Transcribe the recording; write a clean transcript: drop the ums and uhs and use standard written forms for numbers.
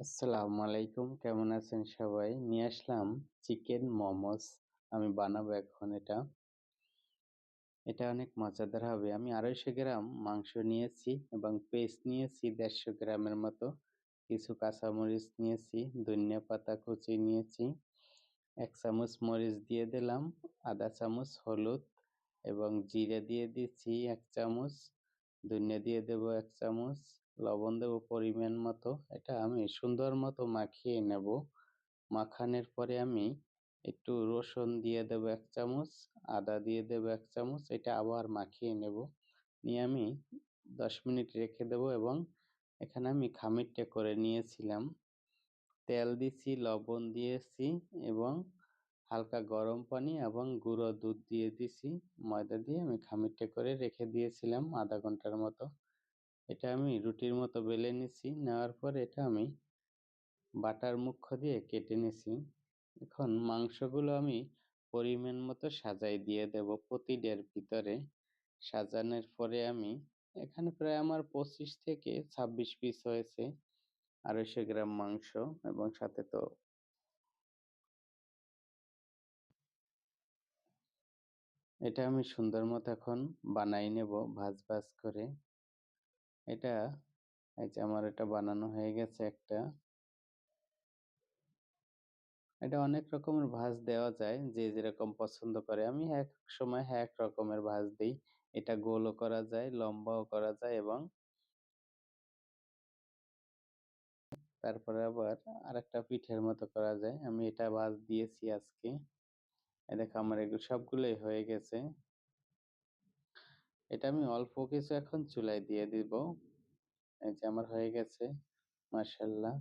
আসসালামু আলাইকুম, কেমন আছেন সবাই? নিয়ে আসলাম চিকেন মোমোস। আমি বানাবো এখন এটা। এটা অনেক মজাদার হবে। আমি 250 গ্রাম মাংস নিয়েছি এবং পেস্ট নিয়েছি 150 গ্রামের মতো। কিছু কাঁচামরিচ নিয়েছি, ধনিয়া পাতা কুচি নিয়েছি। 1 চামচ মরিচ দিয়ে দিলাম, আধা চামচ হলুদ এবং জিরে দিয়ে দিচ্ছি 1 চামচ। ধনিয়া দিয়ে দেব 1 চামচ, লবণ দেব পরিমাণ মতো। এটা আমি সুন্দর মতো মাখিয়ে নেব। মাখানোর পরে আমি একটু রসুন দিয়ে দেব 1 চামচ, আদা দিয়ে দেব 1 চামচ। এটা আবার মাখিয়ে নেব। নিয়ে আমি 10 মিনিট রেখে দেব এবং এখানে আমি খামিরটা করে নিয়েছিলাম। তেল দিছি, লবণ দিয়েছি এবং হালকা গরম পানি এবং গুঁড়ো দুধ দিয়ে দিছি। ময়দা দিয়ে আমি খামিরটা করে রেখে দিয়েছিলাম আধা ঘন্টার মতো। এটা আমি রুটির মতো বেলে নিছি। নেওয়ার পর এটা আমি বাটার মুখ্য দিয়ে কেটে নিছি। এখন মাংসগুলো আমি পরিমাণ মতো সাজাই দিয়ে দেব প্রতিটার ভিতরে। সাজানোর পরে আমি এখানে প্রায় আমার 25 থেকে 26 পিস হয়েছে। 250 গ্রাম মাংস এবং সাথে তো এটা আমি সুন্দর মতো এখন বানাই নেব ভাজ ভাজ করে। এটা এই যে আমার এটা বানানো হয়ে গেছে একটা। এটা অনেক রকমের ভাঁজ দেওয়া যায়, যে যেরকম পছন্দ করে। আমি এক সময় এক রকমের ভাঁজ দিই। এটা গোলও করা যায়, লম্বাও করা যায় এবং তারপরে আবার আরেকটা পিঠের মতো করা যায়। আমি এটা ভাঁজ দিয়েছি আজকে। এই দেখো আমার এগুলো সবগুলোই হয়ে গেছে। এটা আমি অল্প কিছু এখন চুলায় দিয়ে দিব। এই যে আমার হয়ে গেছে, মাশাআল্লাহ।